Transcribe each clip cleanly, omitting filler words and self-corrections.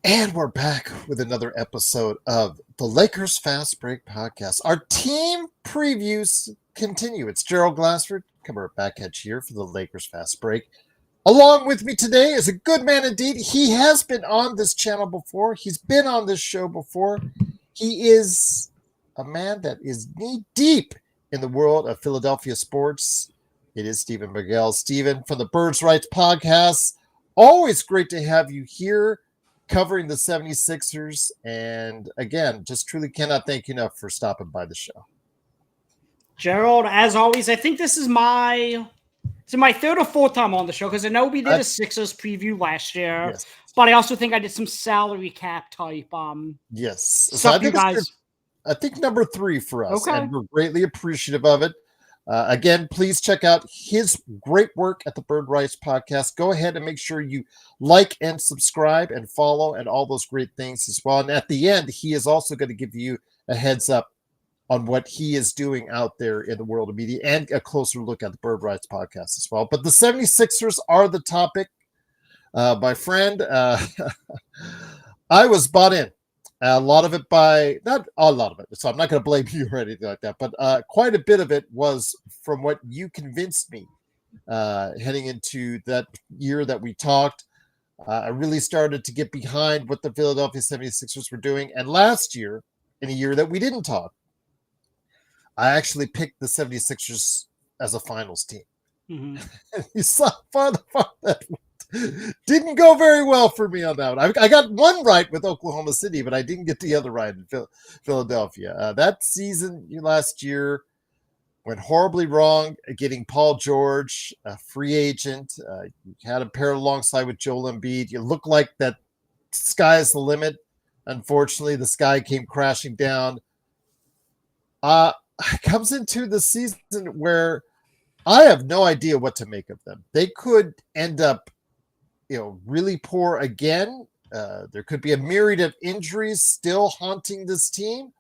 And we're back with another episode of the Lakers Fast Break Podcast. Our team previews continue. It's Gerald Glassford, cover Backhatch here for the Lakers Fast Break. Along with me today is a good man indeed. He has been on this channel before. He's been on this show before. He is a man that is knee deep in the world of Philadelphia sports. It is Stephen Bagell. Stephen from the Birds Rights Podcast. Always great to have you here covering the 76ers. And again, just truly cannot thank you enough for stopping by the show. Gerald, as always, I think this is my third or fourth time on the show because I know we did a Sixers preview last year, yes. But I also think I did some salary cap type yes. stuff. So you guys, I think number 3 for us, okay. And we're greatly appreciative of it. Again, please check out his great work at the Bird Rights Podcast. Go ahead and make sure you like and subscribe and follow and all those great things as well. And at the end, he is also going to give you a heads up on what he is doing out there in the world of media and a closer look at the Bird Rights Podcast as well. But the 76ers are the topic. My friend, I was bought in. Not a lot of it, so I'm not going to blame you or anything like that, but quite a bit of it was from what you convinced me heading into that year that we talked. I really started to get behind what the Philadelphia 76ers were doing. And last year, in a year that we didn't talk, I actually picked the 76ers as a finals team. Mm-hmm. You saw that didn't go very well for me on that one. I got one right with Oklahoma City, but I didn't get the other right in Philadelphia. That season last year went horribly wrong, getting Paul George, a free agent. You had him paired alongside with Joel Embiid. You look like that sky is the limit. Unfortunately, the sky came crashing down. Comes into the season where I have no idea what to make of them. They could end up really poor again. There could be a myriad of injuries still haunting this team,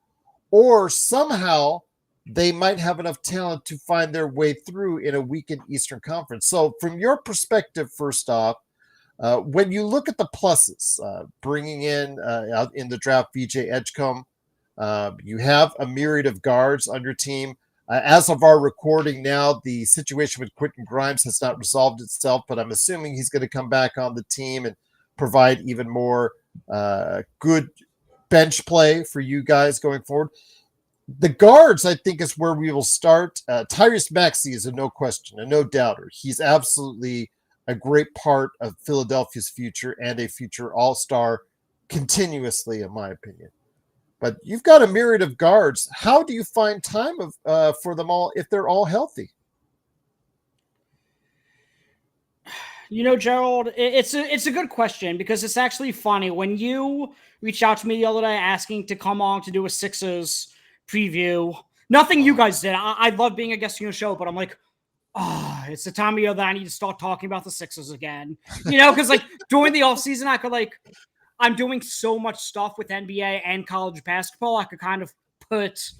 or somehow they might have enough talent to find their way through in a weakened Eastern Conference. So from your perspective, first off, when you look at the pluses, bringing in out in the draft VJ Edgecomb, you have a myriad of guards on your team. As of our recording now, the situation with Quentin Grimes has not resolved itself, but I'm assuming he's going to come back on the team and provide even more good bench play for you guys going forward. The guards, I think, is where we will start. Tyrese Maxey is a no question, a no doubter. He's absolutely a great part of Philadelphia's future and a future all-star continuously, in my opinion. But you've got a myriad of guards. How do you find time for them all if they're all healthy? Gerald, it's a good question because it's actually funny. When you reached out to me the other day asking to come on to do a Sixers preview, nothing you guys did. I love being a guest on your show, but I'm like, it's the time of year that I need to start talking about the Sixers again. Because during the offseason, I could I'm doing so much stuff with NBA and college basketball. I could kind of put,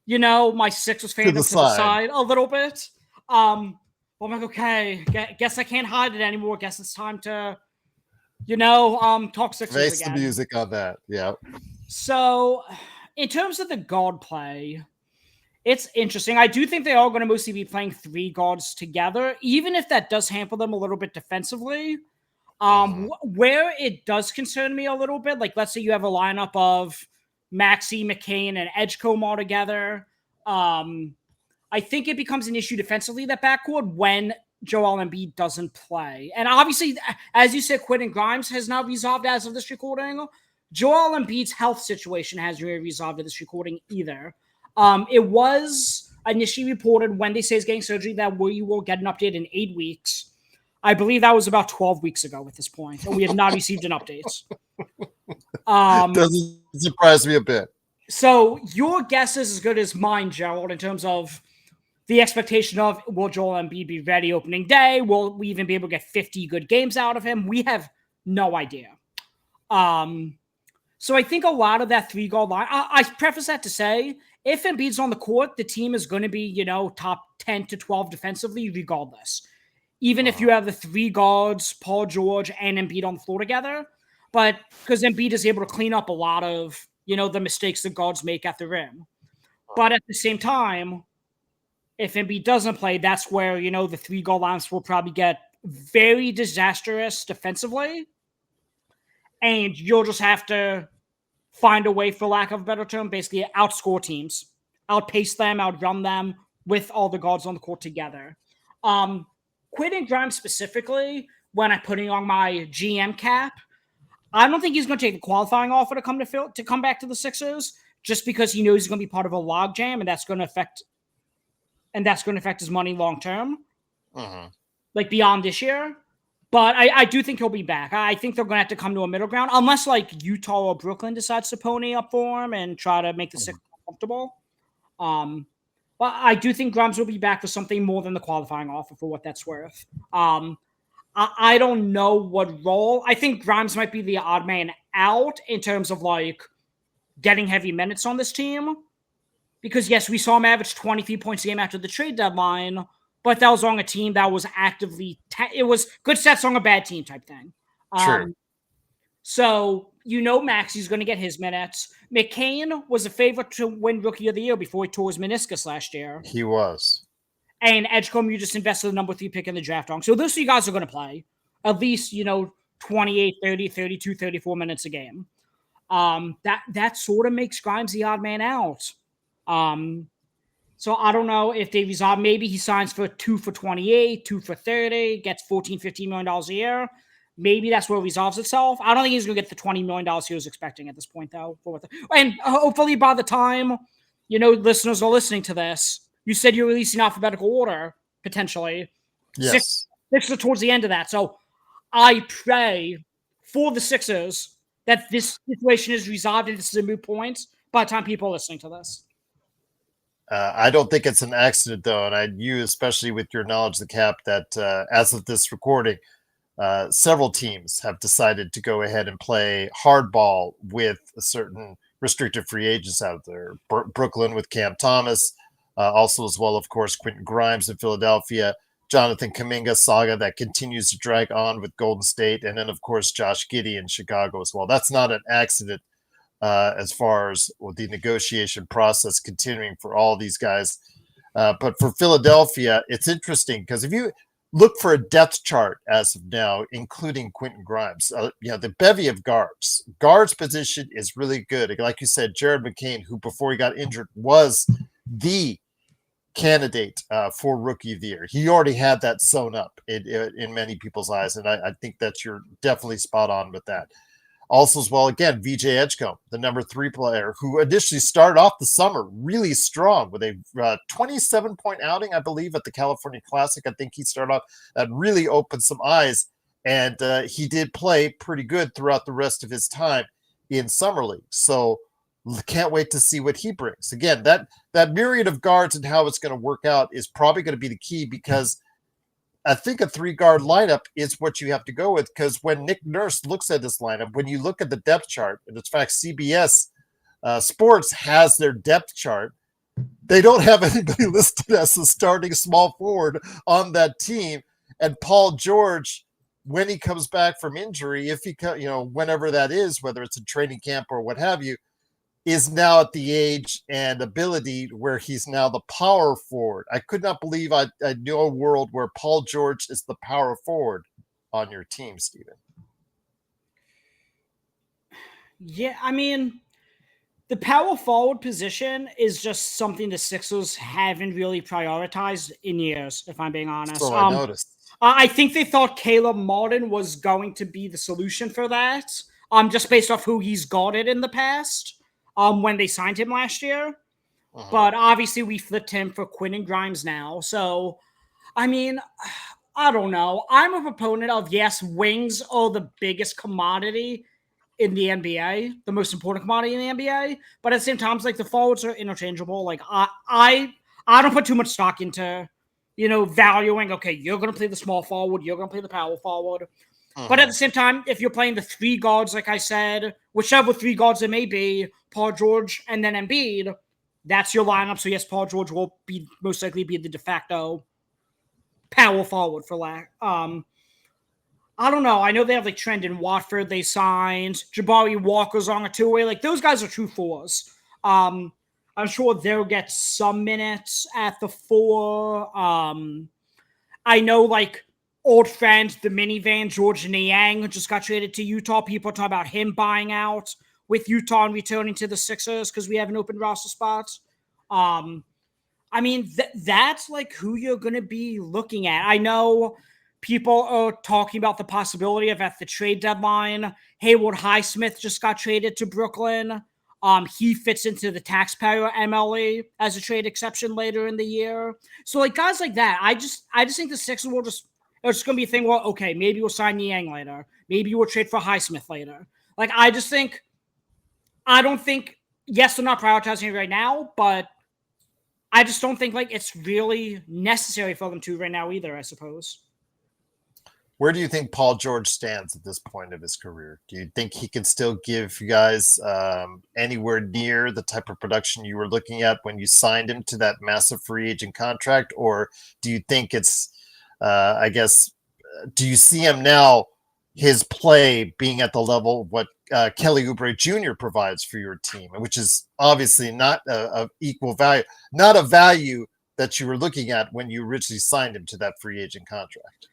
my Sixers fandom to the side a little bit. I'm like, okay, guess I can't hide it anymore. Guess it's time to, talk Sixers Face again. The music on that, yeah. So, in terms of the guard play, it's interesting. I do think they are going to mostly be playing 3 guards together, even if that does hamper them a little bit defensively. Where it does concern me a little bit, let's say you have a lineup of Maxey, McCain, and Edgecomb all together. I think it becomes an issue defensively, that backcourt, when Joel Embiid doesn't play. And obviously, as you said, Quentin Grimes has not resolved as of this recording. Joel Embiid's health situation hasn't really resolved at this recording either. It was initially reported when they say he's getting surgery that we will get an update in 8 weeks. I believe that was about 12 weeks ago at this point, and we have not received an update. Doesn't surprise me a bit. So your guess is as good as mine, Gerald, in terms of the expectation of, will Joel Embiid be ready opening day? Will we even be able to get 50 good games out of him? We have no idea. So I think a lot of that 3-guard line, I preface that to say, if Embiid's on the court, the team is going to be, top 10 to 12 defensively regardless. Even if you have the 3 guards, Paul George and Embiid on the floor together. but because Embiid is able to clean up a lot of, the mistakes the guards make at the rim. But at the same time, if Embiid doesn't play, that's where, the 3-goal lines will probably get very disastrous defensively. And you'll just have to find a way, for lack of a better term, basically outscore teams, outpace them, outrun them with all the guards on the court together. Quentin Grimes specifically, when I'm putting on my GM cap, I don't think he's going to take the qualifying offer to come back to the Sixers, just because he knows he's going to be part of a logjam, and that's going to affect his money long term, like beyond this year. But I do think he'll be back. I think they're going to have to come to a middle ground, unless like Utah or Brooklyn decides to pony up for him and try to make the Sixers comfortable. But I do think Grimes will be back for something more than the qualifying offer, for what that's worth. I don't know what role. I think Grimes might be the odd man out in terms of like getting heavy minutes on this team. Because yes, we saw him average 23 points a game after the trade deadline, but that was on a team that was actively it was good sets on a bad team type thing. Sure. So Maxi's going to get his minutes. McCain was a favorite to win Rookie of the Year before he tore his meniscus last year. He was. And Edgecomb, you just invested the number 3 pick in the draft on. So those 3 guys are going to play at least, 28, 30, 32, 34 minutes a game. That sort of makes Grimes the odd man out. So I don't know if they resolve. Maybe he signs for 2 for 28, 2 for 30, gets $14, $15 million a year. Maybe that's where it resolves itself. I don't think he's going to get the $20 million he was expecting at this point, though. And hopefully by the time, listeners are listening to this, you said you're releasing alphabetical order, potentially. Yes. Sixers are towards the end of that. So I pray for the Sixers that this situation is resolved and this is a moot point by the time people are listening to this. I don't think it's an accident, though, and you, especially with your knowledge of the cap, that as of this recording, several teams have decided to go ahead and play hardball with certain restricted free agents out there. Brooklyn with Cam Thomas, also as well, of course, Quentin Grimes in Philadelphia, Jonathan Kuminga saga that continues to drag on with Golden State, and then, of course, Josh Giddey in Chicago as well. That's not an accident. As far as the negotiation process continuing for all these guys. But for Philadelphia, it's interesting because if you look for a depth chart as of now, including Quentin Grimes, the bevy of guards position is really good. Like you said, Jared McCain, who before he got injured was the candidate for Rookie of the Year. He already had that sewn up in many people's eyes, and I think that you're definitely spot on with that. Also, as well, again, VJ Edgecomb, the number 3 player, who initially started off the summer really strong with a 27-point outing, I believe, at the California Classic. I think he started off that really opened some eyes, and he did play pretty good throughout the rest of his time in Summer League. So can't wait to see what he brings. Again, that myriad of guards and how it's going to work out is probably going to be the key, because I think a 3-guard lineup is what you have to go with, because when Nick Nurse looks at this lineup, when you look at the depth chart, and in fact, CBS Sports has their depth chart, they don't have anybody listed as a starting small forward on that team. And Paul George, when he comes back from injury, if he, whenever that is, whether it's a training camp or what have you, is now at the age and ability where he's now the power forward. I could not believe I knew a world where Paul George is the power forward on your team, Steven. Yeah, I mean, the power forward position is just something the Sixers haven't really prioritized in years, if I'm being honest. So I noticed. I think they thought Caleb Martin was going to be the solution for that, just based off who he's guarded in the past. When they signed him last year. But obviously we flipped him for Quentin Grimes now. So, I mean, I don't know. I'm a proponent of, yes, wings are the biggest commodity in the NBA, the most important commodity in the NBA. But at the same time, it's like the forwards are interchangeable. Like, I don't put too much stock into, valuing, okay, you're going to play the small forward, you're going to play the power forward. But at the same time, if you're playing the 3 guards, like I said, whichever 3 guards it may be, Paul George and then Embiid, that's your lineup. So yes, Paul George will most likely be the de facto power forward for lack. I don't know. I know they have like Trent in Watford they signed. Jabari Walker's on a two-way. Like those guys are true fours. I'm sure they'll get some minutes at the four. I know like old friend, the minivan, George Niang just got traded to Utah. People are talking about him buying out with Utah and returning to the Sixers because we have an open roster spot. I mean, that's like who you're going to be looking at. I know people are talking about the possibility of at the trade deadline, Haywood Highsmith just got traded to Brooklyn. He fits into the taxpayer MLE as a trade exception later in the year. So like guys like that, I just think the Sixers will it's going to be a thing where, okay, maybe we'll sign Niang later. Maybe we'll trade for Highsmith later. Like, I don't think, yes, they're not prioritizing it right now, but I just don't think like it's really necessary for them to right now either, I suppose. Where do you think Paul George stands at this point of his career? Do you think he can still give you guys anywhere near the type of production you were looking at when you signed him to that massive free agent contract? Or do you think it's, do you see him now, his play being at the level of what Kelly Oubre Jr. provides for your team, which is obviously not of equal value, not a value that you were looking at when you originally signed him to that free agent contract?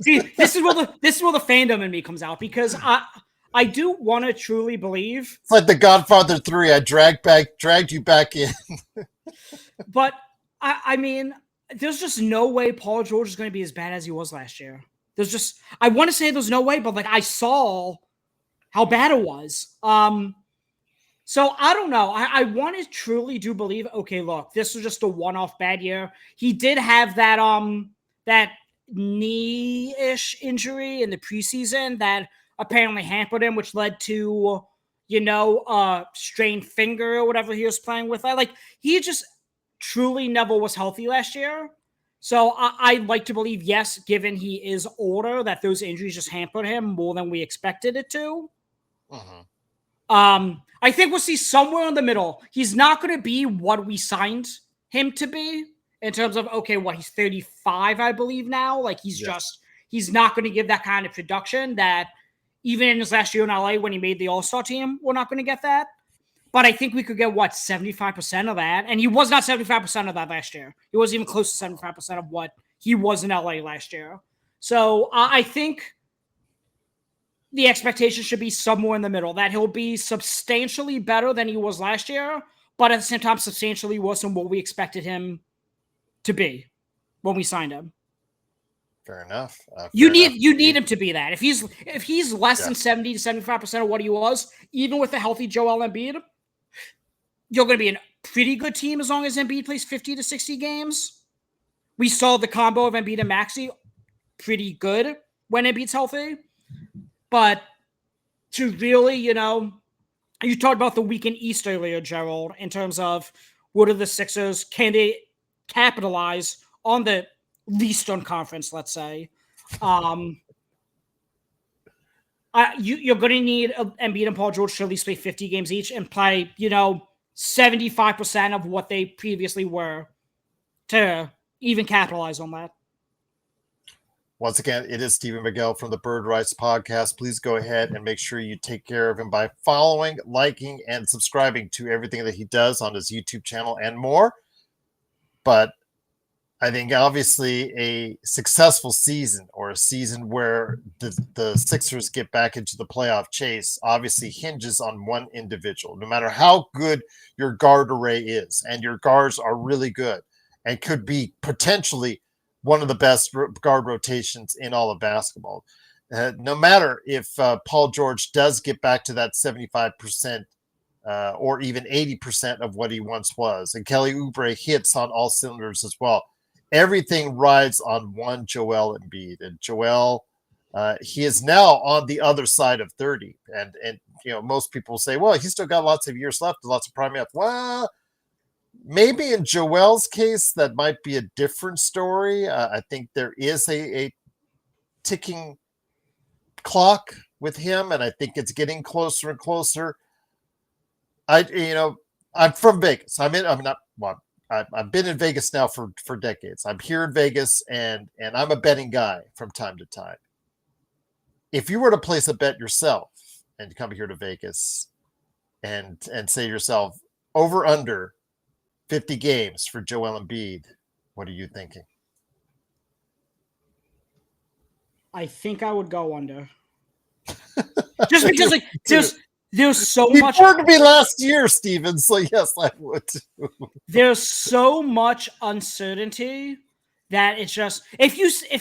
See, this is where the fandom in me comes out, because I do want to truly believe. It's like the Godfather 3. I dragged you back in. But I mean, there's just no way Paul George is going to be as bad as he was last year. I want to say there's no way, but like I saw how bad it was. So I don't know. I want to truly do believe, okay, look, this was just a one-off bad year. He did have that knee-ish injury in the preseason that apparently hampered him, which led to, strained finger or whatever he was playing with. Like, he just truly never was healthy last year. So I like to believe, yes, given he is older, that those injuries just hampered him more than we expected it to. I think we'll see somewhere in the middle. He's not going to be what we signed him to be in terms of, okay, he's 35, I believe now. Like he's not going to give that kind of production that even in his last year in LA when he made the All-Star team, we're not going to get that. But I think we could get 75% of that. And he was not 75% of that last year. He wasn't even close to 75% of what he was in LA last year. So I think the expectation should be somewhere in the middle, that he'll be substantially better than he was last year, but at the same time, substantially worse than what we expected him to be when we signed him. Fair enough. You need him to be that. If he's less than 70 to 75% of what he was, even with a healthy Joel Embiid, you're going to be a pretty good team as long as Embiid plays 50 to 60 games. We saw the combo of Embiid and Maxey pretty good when Embiid's healthy. But to really, you talked about the weekend East earlier, Gerald, in terms of what are the Sixers, can they capitalize on the Eastern Conference, let's say. You're going to need Embiid and Paul George to at least play 50 games each and play, 75% of what they previously were to even capitalize on that. Once again, it is Stephen Bagell from the Bird Rights Podcast. Please go ahead and make sure you take care of him by following, liking, and subscribing to everything that he does on his YouTube channel and more. But I think obviously a successful season, or a season where the Sixers get back into the playoff chase, obviously hinges on one individual. No matter how good your guard array is, and your guards are really good and could be potentially one of the best guard rotations in all of basketball. No matter if Paul George does get back to that 75% or even 80% of what he once was, and Kelly Oubre hits on all cylinders as well, everything rides on one Joel Embiid. And Joel, he is now on the other side of 30. And most people say, well, he's still got lots of years left, lots of prime. Well, maybe in Joel's case, that might be a different story. I think there is a ticking clock with him, and I think it's getting closer and closer. I'm from Vegas. I'm I've been in Vegas now for decades. I'm here in Vegas, and I'm a betting guy from time to time. If you were to place a bet yourself and come here to Vegas and say to yourself, over under 50 games for Joel Embiid, what are you thinking? I think I would go under. Just because like there's so much. It to be last year, Steven. So yes, I would. There's so much uncertainty that it's just if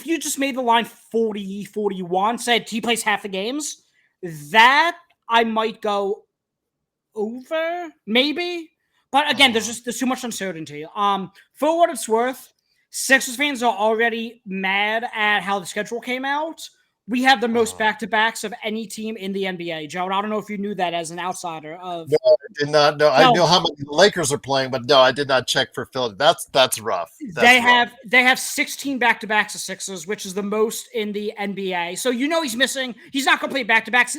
you just made the line 40-41, said he plays half the games, that I might go over, maybe. But again, there's too much uncertainty. For what it's worth, Sixers fans are already mad at how the schedule came out. We have the most back-to-backs of any team in the NBA, Joe. And I don't know if you knew that as an outsider. No, I did not know. I know how many the Lakers are playing, but no, I did not check for Philly. That's rough. They have 16 back-to-backs of Sixers, which is the most in the NBA. So he's missing. He's not going to play back-to-backs.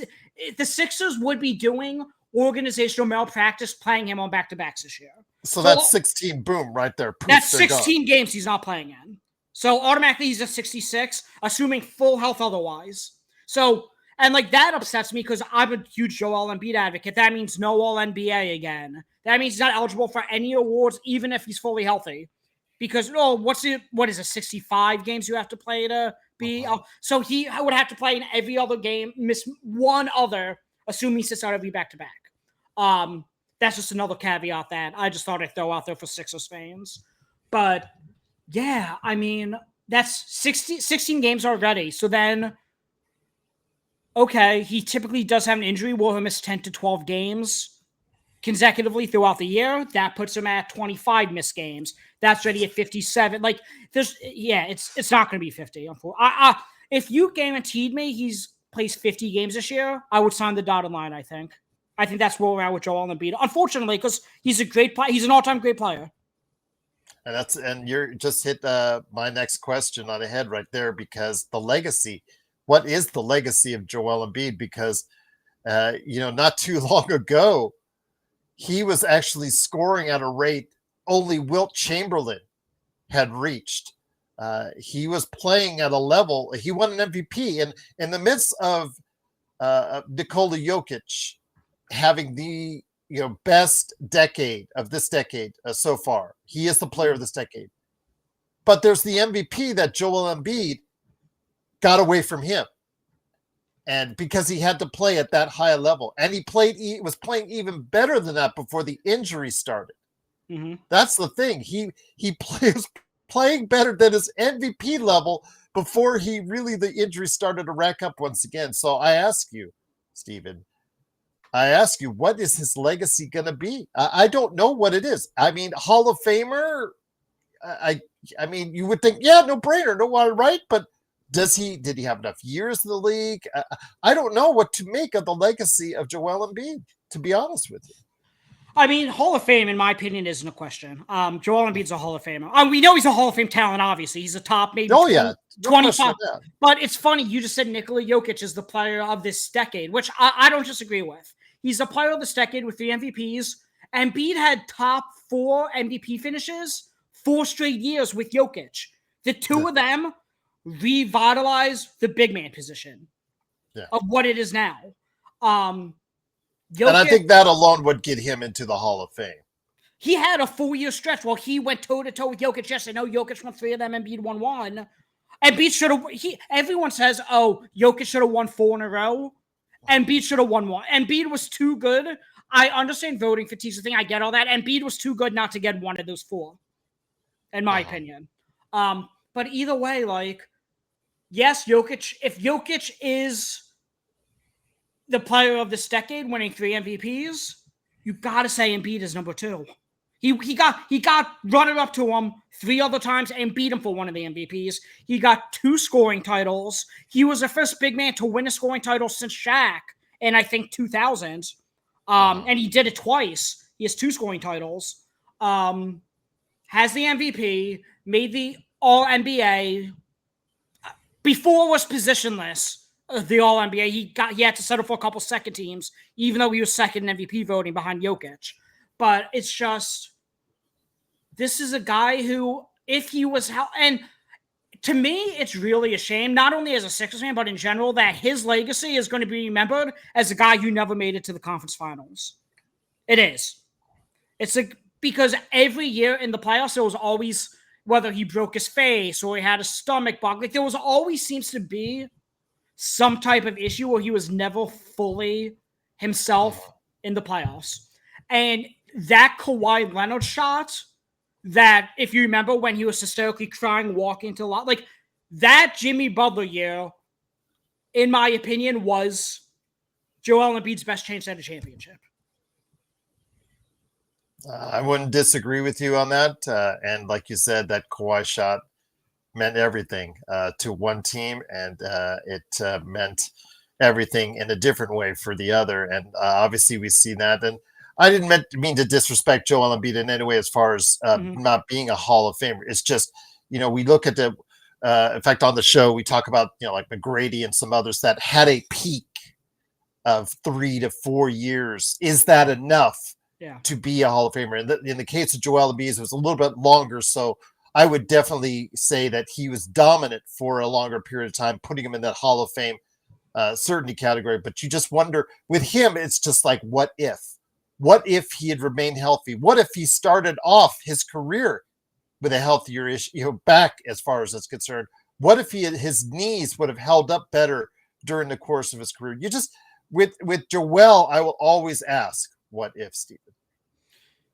The Sixers would be doing organizational malpractice playing him on back-to-backs this year. So that's 16. Boom, right there. Poof, that's 16 games he's not playing in. So automatically he's at 66, assuming full health otherwise. So, and like that upsets me because I'm a huge Joel Embiid advocate. That means no All-NBA again. That means he's not eligible for any awards, even if he's fully healthy. Because, what is it, 65 games you have to play to be? So he would have to play in every other game, miss one other, assuming he sits out every back-to-back. That's just another caveat that I just thought I'd throw out there for Sixers fans. But yeah, I mean, that's 16 games already. So then, okay, he typically does have an injury. Will he miss 10 to 12 games consecutively throughout the year? That puts him at 25 missed games. That's already at 57. Like, it's not going to be 50. If you guaranteed me he's plays 50 games this year, I would sign the dotted line, I think. I think that's where we're at with Joel Embiid. Unfortunately, because he's a great player. He's an all-time great player. And you're just hit my next question on the head right there, because the legacy, what is the legacy of Joel Embiid? Because, not too long ago, he was actually scoring at a rate only Wilt Chamberlain had reached. He was playing at a level, he won an MVP, and in the midst of Nikola Jokic having the best decade of this decade so far. He is the player of this decade. But there's the MVP that Joel Embiid got away from him. And because he had to play at that high level. And he was playing even better than that before the injury started. Mm-hmm. That's the thing. He was playing better than his MVP level before the injury started to rack up once again. So I ask you, Steven, what is his legacy going to be? I don't know what it is. I mean, Hall of Famer, I mean, you would think, no brainer, no one, right? But did he have enough years in the league? I don't know what to make of the legacy of Joel Embiid, to be honest with you. I mean, Hall of Fame, in my opinion, isn't a question. Joel Embiid's a Hall of Famer. We know he's a Hall of Fame talent, obviously. He's a top, maybe 25. But it's funny, you just said Nikola Jokic is the player of this decade, which I don't disagree with. He's a player of this decade with 3 MVPs. Embiid had top 4 MVP finishes 4 straight years with Jokic. The two of them revitalized the big man position of what it is now. Jokic, and I think that alone would get him into the Hall of Fame. He had a 4-year stretch while he went toe-to-toe with Jokic. Yes, I know Jokic won 3 of them, Embiid won 1. Embiid should have... Everyone says, Jokic should have won 4 in a row. Embiid should have won 1. Embiid was too good. I understand voting fatigue's the thing. I get all that. Embiid was too good not to get one of those 4, in my opinion. But either way, yes, Jokic. If Jokic is the player of this decade, winning 3 MVPs, you got to say Embiid is number 2. He got runner up to him 3 other times and beat him for one of the MVPs. He got 2 scoring titles. He was the first big man to win a scoring title since Shaq in, I think, 2000. And he did it twice. He has 2 scoring titles. Has the MVP, made the All-NBA. Before was positionless, the All-NBA. He had to settle for a couple second teams, even though he was second in MVP voting behind Jokic. But it's just... this is a guy who, if he was and to me, it's really a shame, not only as a Sixers fan, but in general, that his legacy is going to be remembered as a guy who never made it to the conference finals. It is. It's like, because every year in the playoffs, there was always, whether he broke his face or he had a stomach bug, like there was always seems to be some type of issue where he was never fully himself in the playoffs. And that Kawhi Leonard shot, that if you remember when he was hysterically crying, walking to a lot, like that Jimmy Butler year, in my opinion, was Joel Embiid's best chance at a championship. I wouldn't disagree with you on that. And like you said, that Kawhi shot meant everything to one team, and it meant everything in a different way for the other. And obviously we see that. And I didn't mean to disrespect Joel Embiid in any way as far as not being a Hall of Famer. It's just, we look at the, in fact, on the show, we talk about, like McGrady and some others that had a peak of 3 to 4 years. Is that enough to be a Hall of Famer? In the case of Joel Embiid, it was a little bit longer. So I would definitely say that he was dominant for a longer period of time, putting him in that Hall of Fame certainty category. But you just wonder, with him, it's just like, what if? What if he had remained healthy? What if he started off his career with a healthier back as far as it's concerned? What if his knees would have held up better during the course of his career? You just, with Joel, I will always ask, what if, Stephen?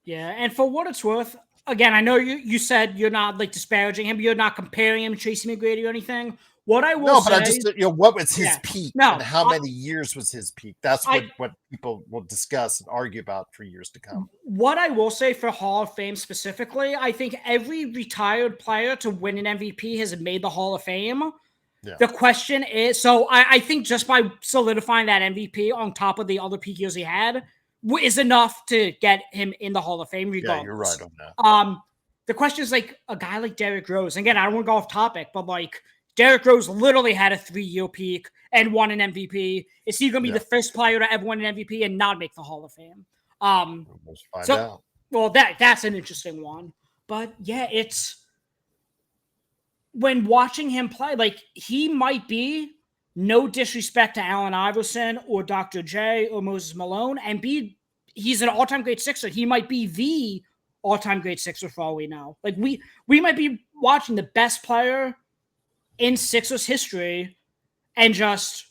Yeah, and for what it's worth, again, I know you said you're not like disparaging him, you're not comparing him to Tracy McGrady or anything. What I will say, but I just, what was his peak? And how many years was his peak? That's what people will discuss and argue about for years to come. What I will say for Hall of Fame specifically, I think every retired player to win an MVP has made the Hall of Fame. Yeah. The question is, so I think just by solidifying that MVP on top of the other peak years he had is enough to get him in the Hall of Fame regardless. Yeah, you're right on that. The question is, like, a guy like Derrick Rose. Again, I don't want to go off topic, but like Derrick Rose literally had a 3-year peak and won an MVP. Is he going to be the first player to ever win an MVP and not make the Hall of Fame? Let's find out. Well, that's an interesting one. But yeah, it's when watching him play, like he might be, no disrespect to Allen Iverson or Dr. J or Moses Malone, and he's an all-time great Sixer. He might be the all-time great Sixer for all we know. Like we might be watching the best player in Sixers history, and just,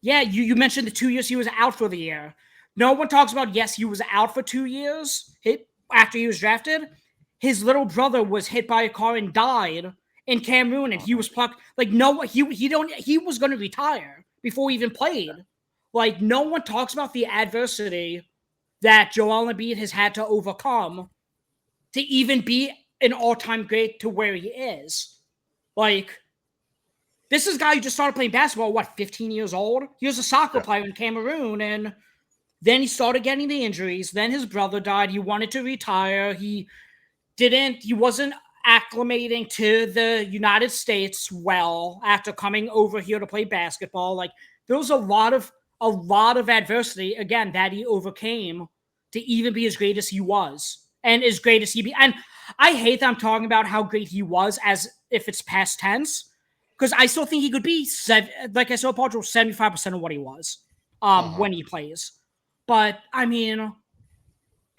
you mentioned the 2 years he was out for the year. No one talks about, yes, he was out for 2 years after he was drafted. His little brother was hit by a car and died in Cameroon, and he was plucked. Like, no, he was going to retire before he even played. Like, no one talks about the adversity that Joel Embiid has had to overcome to even be an all-time great to where he is. Like, this is a guy who just started playing basketball, 15 years old? He was a soccer player in Cameroon, and then he started getting the injuries. Then his brother died. He wanted to retire. He wasn't acclimating to the United States well after coming over here to play basketball. Like, there was a lot of adversity, again, that he overcame to even be as great as he was. And as great as he be. And I hate that I'm talking about how great he was as if it's past tense, because I still think he could be, like I said, Paul George, 75% of what he was when he plays. But, I mean,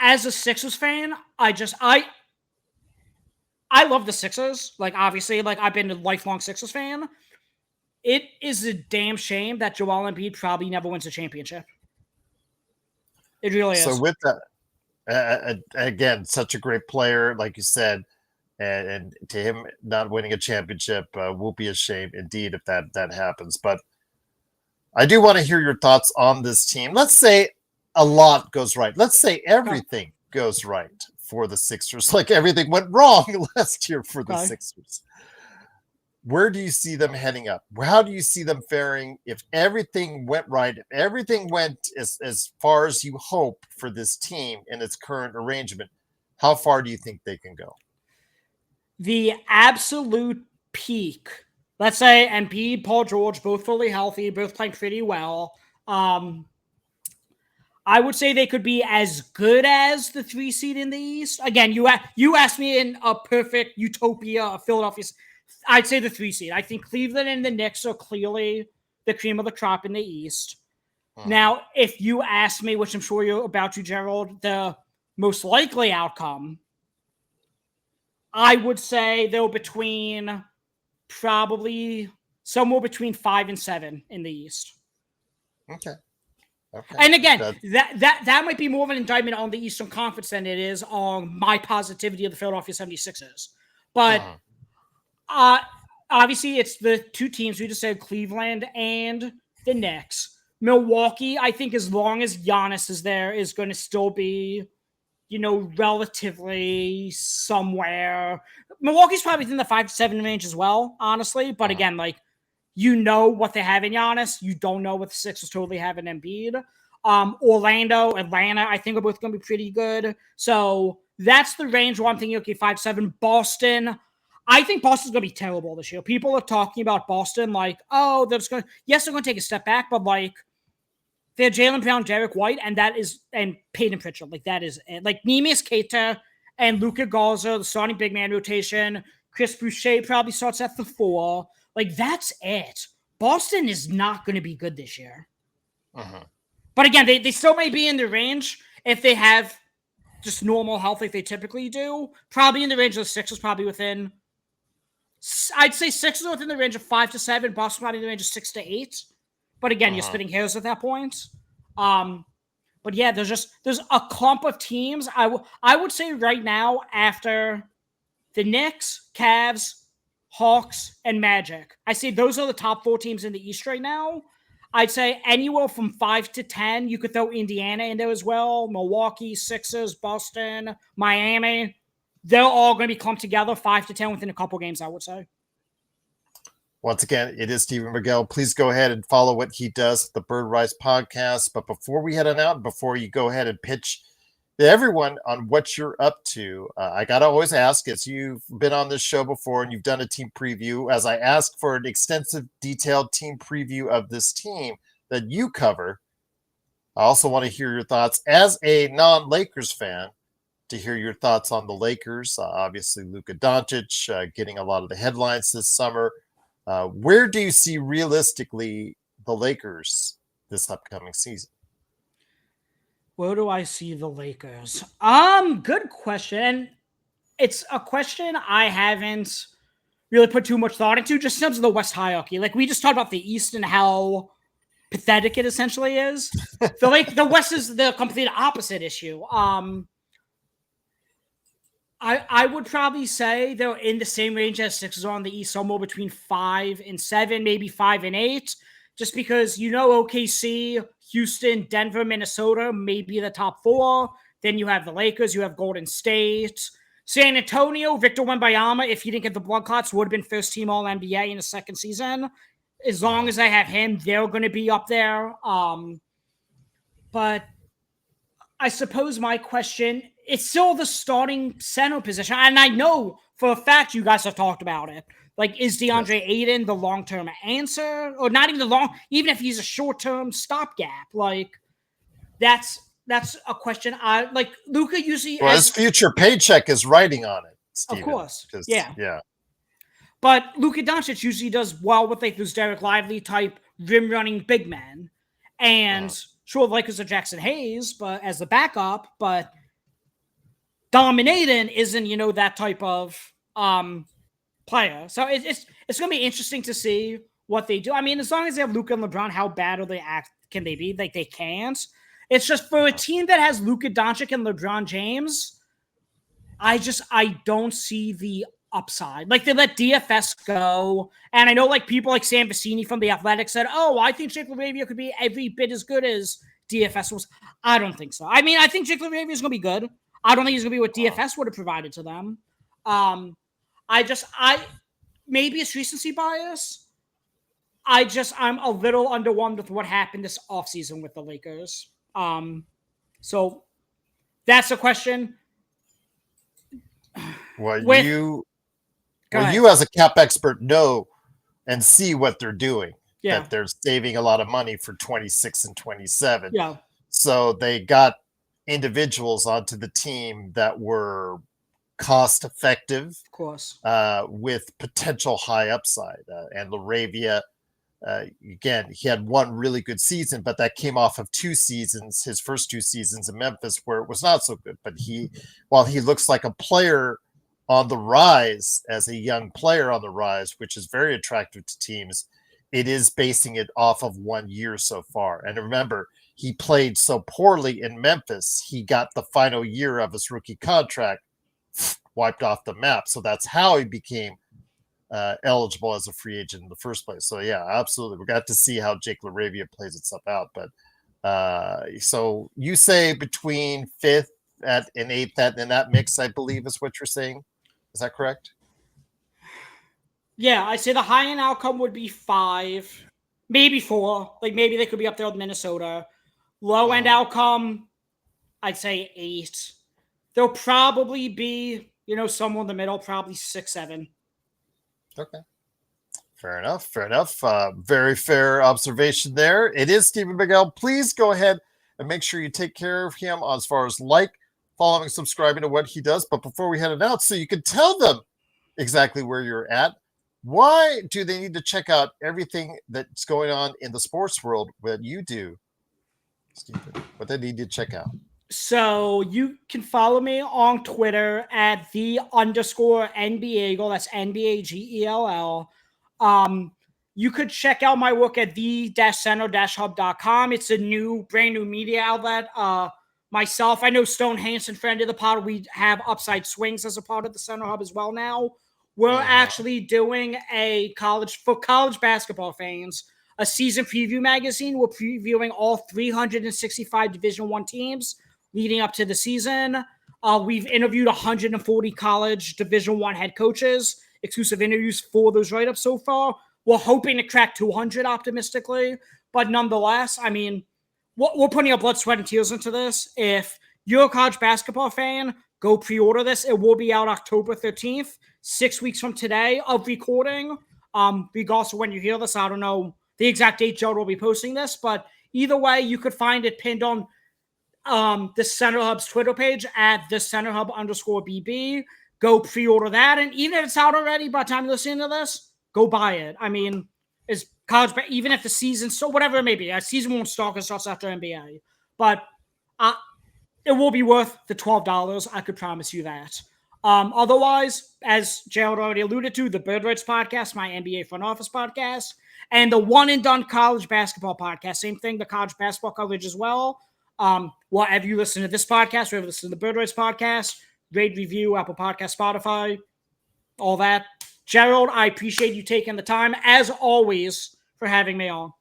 as a Sixers fan, I love the Sixers. Like, obviously, like, I've been a lifelong Sixers fan. It is a damn shame that Joel Embiid probably never wins a championship. It really is. So with that, again, such a great player, like you said, and to him not winning a championship will be a shame indeed if that happens. But I do want to hear your thoughts on this team. Let's say a lot goes right. Let's say everything goes right for the Sixers, like everything went wrong last year for the Sixers. Where do you see them heading up? How do you see them faring if everything went right, if everything went as far as you hope for this team in its current arrangement? How far do you think they can go? The absolute peak, let's say Embiid, Paul George, both fully healthy, both playing pretty well. I would say they could be as good as the 3 seed in the East. Again, you asked me in a perfect utopia of Philadelphia. I'd say the 3 seed. I think Cleveland and the Knicks are clearly the cream of the crop in the East. Now, if you ask me, which I'm sure you're about to, Gerald, the most likely outcome, I would say they're between probably somewhere between 5 and 7 in the East. Okay. And again, that might be more of an indictment on the Eastern Conference than it is on my positivity of the Philadelphia 76ers. But obviously, it's the two teams we just said, Cleveland and the Knicks. Milwaukee, I think as long as Giannis is there, is going to still be, relatively somewhere. Milwaukee's probably within the 5 to 7 range as well, honestly. But again, what they have in Giannis. You don't know what the Sixers totally have in Embiid. Orlando, Atlanta, I think are both going to be pretty good. So that's the range where I'm thinking, okay, 5 to 7. Boston, I think Boston's going to be terrible this year. People are talking about Boston like, oh, they're going to take a step back, but they're Jaylen Brown, Derek White, and Peyton Pritchard. That is it. Neemias Keita and Luka Garza, the starting big man rotation. Chris Boucher probably starts at the 4. That's it. Boston is not going to be good this year. But again, they still may be in the range if they have just normal health like they typically do. Probably in the range of the Sixers, probably within, I'd say Sixers within the range of 5 to 7. Boston probably in the range of 6 to 8. But again, you're splitting hairs at that point. But yeah, there's a clump of teams. I would say right now, after the Knicks, Cavs, Hawks, and Magic, I say those are the top 4 teams in the East right now. I'd say anywhere from 5 to 10. You could throw Indiana in there as well. Milwaukee, Sixers, Boston, Miami. They're all going to be clumped together 5 to 10 within a couple games, I would say. Once again, it is Stephen Bagell. Please go ahead and follow what he does, the Bird Rise podcast. But before we head on out, before you go ahead and pitch to everyone on what you're up to, I got to always ask, as you've been on this show before and you've done a team preview, as I ask for an extensive, detailed team preview of this team that you cover, I also want to hear your thoughts as a non-Lakers fan, to hear your thoughts on the Lakers. Obviously, Luka Doncic getting a lot of the headlines this summer. Where do you see realistically the Lakers this upcoming season? Where do I see the Lakers? Good question. It's a question I haven't really put too much thought into, just in terms of the West hierarchy. We just talked about the East and how pathetic it essentially is. The West is the complete opposite issue. I would probably say they're in the same range as Sixers on the East, somewhere between 5 and 7, maybe 5 and 8, just because OKC, Houston, Denver, Minnesota may be the top 4. Then you have the Lakers, you have Golden State, San Antonio. Victor Wembanyama, if he didn't get the blood clots, would have been first team All NBA in his second season. As long as I have him, they're going to be up there. But I suppose my question, it's still the starting center position. And I know for a fact you guys have talked about it. Is DeAndre Ayton the long-term answer? Or not even even if he's a short-term stopgap? That's a question. Luka usually... his future paycheck is writing on it, Steven. Of course. Yeah. But Luka Doncic usually does well with those Derek Lively type rim-running big men. And sure, the Lakers are Jackson Hayes, but as the backup, but dominating isn't, that type of player. So it's going to be interesting to see what they do. I mean, as long as they have Luka and LeBron, how bad can they be? They can't. It's just for a team that has Luka Doncic and LeBron James, I don't see the upside. They let DFS go. And I know people like Sam Vecini from The Athletic said, oh, I think Jake LaRavia could be every bit as good as DFS was. I don't think so. I mean, I think Jake LaRavia is going to be good. I don't think he's going to be what DFS would have provided to them. Maybe it's recency bias. I'm a little underwhelmed with what happened this offseason with the Lakers. So that's a question. You as a cap expert know and see what they're doing. Yeah. That they're saving a lot of money for 26 and 27. Yeah. So they got individuals onto the team that were cost effective, Of course. with potential high upside. And Laravia, again, he had one really good season, but that came off of 2 seasons, his first 2 seasons in Memphis, where it was not so good. But while he looks like a player on the rise, as a young player on the rise, which is very attractive to teams, it is basing it off of 1 year so far. And remember, he played so poorly in Memphis, he got the final year of his rookie contract wiped off the map. So that's how he became eligible as a free agent in the first place. So yeah, absolutely. We got to see how Jake LaRavia plays itself out. But so you say between 5th and 8th in that mix, I believe is what you're saying. Is that correct? Yeah, I say the high-end outcome would be 5, maybe 4. Like maybe they could be up there with Minnesota. Low-end outcome, I'd say 8. There'll probably be, somewhere in the middle, probably 6, 7. Okay. Fair enough. Very fair observation there. It is Stephen Bagell. Please go ahead and make sure you take care of him as far as following, subscribing to what he does. But before we head it out, so you can tell them exactly where you're at, why do they need to check out everything that's going on in the sports world when you do, Stephen? What they need to check out? So you can follow me on Twitter at _NBAGEL. That's NBAGELL. You could check out my work at the-center-hub.com. It's a brand new media outlet. Myself, I know Stone Hansen, friend of the pod. We have Upside Swings as a part of the Center Hub as well now. We're actually doing for college basketball fans, a season preview magazine. We're previewing all 365 Division I teams leading up to the season. We've interviewed 140 college Division I head coaches, exclusive interviews for those write-ups so far. We're hoping to crack 200 optimistically, but nonetheless, I mean, we're putting our blood, sweat, and tears into this. If you're a college basketball fan, go pre-order this. It will be out October 13th, 6 weeks from today of recording. Regardless of when you hear this, I don't know the exact date Joe will be posting this, but either way, you could find it pinned on the Center Hub's Twitter page at @thecenterhub_BB. Go pre-order that, and even if it's out already by the time you're listening to this, go buy it. I mean, it's college, even if the season, so whatever it may be, a season won't start because it starts after NBA, but it will be worth the $12. I could promise you that. Otherwise, as Gerald already alluded to, the Bird Rights podcast, my NBA front office podcast, and the One and Done college basketball podcast, same thing, the college basketball coverage as well. Whatever you listen to this podcast, wherever you listen to the Bird Rights podcast, rate, review, Apple Podcast, Spotify, all that. Gerald, I appreciate you taking the time, as always, for having me on.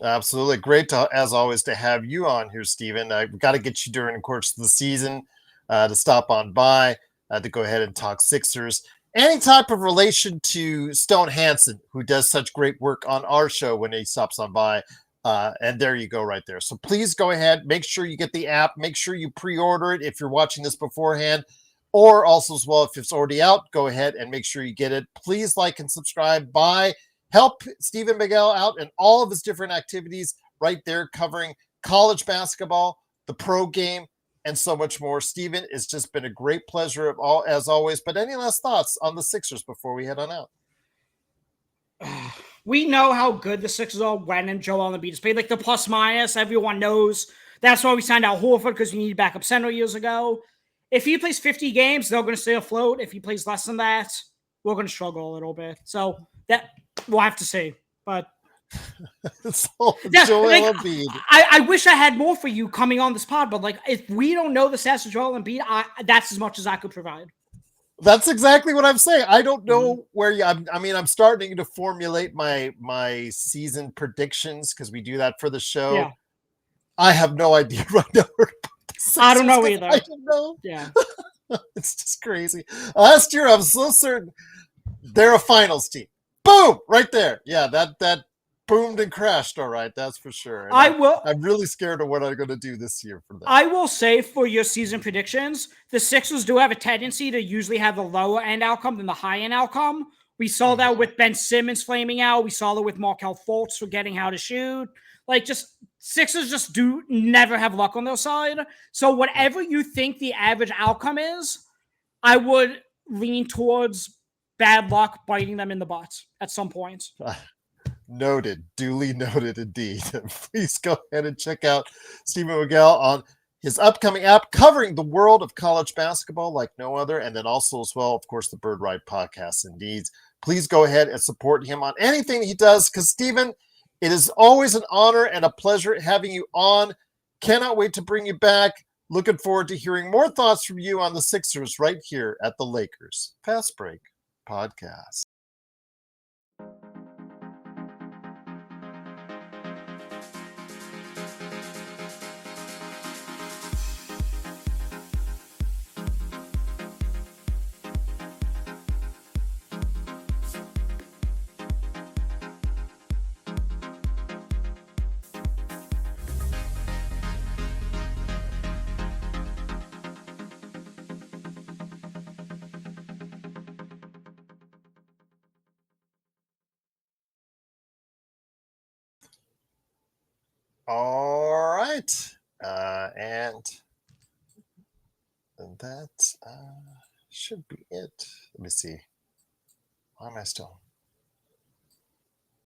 Absolutely. Great, as always, to have you on here, Stephen. We've got to get you during the course of the season to stop on by, to go ahead and talk Sixers. Any type of relation to Stone Hansen, who does such great work on our show when he stops on by. And there you go right there. So please go ahead. Make sure you get the app. Make sure you pre-order it if you're watching this beforehand. Or also as well, if it's already out, go ahead and make sure you get it. Please like and subscribe. Help Stephen Bagell out in all of his different activities right there, covering college basketball, the pro game, and so much more. Stephen, it's just been a great pleasure as always. But any last thoughts on the Sixers before we head on out? We know how good the Sixers are when Joel Embiid is played. Like the plus minus, everyone knows. That's why we signed out Horford, because we needed backup center years ago. If he plays 50 games, they're going to stay afloat. If he plays less than that, we're going to struggle a little bit. So that we'll have to see. But Joel Embiid. I wish I had more for you coming on this pod, but if we don't know the stats of Joel Embiid, that's as much as I could provide. That's exactly what I'm saying. I don't know where I'm starting to formulate my season predictions because we do that for the show. Yeah. I have no idea right now where to put the Sixers. I don't know either. I don't know. Yeah. It's just crazy. Last year I was so certain they're a finals team. Boom! Right there. Yeah, that boomed and crashed. All right, that's for sure. I'm really scared of what I'm going to do this year for them. I will say for your season predictions, the Sixers do have a tendency to usually have the lower end outcome than the high end outcome. We saw that with Ben Simmons flaming out. We saw that with Markelle Fultz forgetting how to shoot. Just Sixers just do never have luck on their side. So whatever you think the average outcome is, I would lean towards bad luck biting them in the butt at some point. Noted. Duly noted indeed. Please go ahead and check out Stephen Bagell on his upcoming app covering the world of college basketball like no other. And then also as well, of course, the Bird Ride podcast indeed. Please go ahead and support him on anything he does because, Stephen, it is always an honor and a pleasure having you on. Cannot wait to bring you back. Looking forward to hearing more thoughts from you on the Sixers right here at the Lakers Fast Break Podcast. All right. And that should be it. Let me see. Why am I still?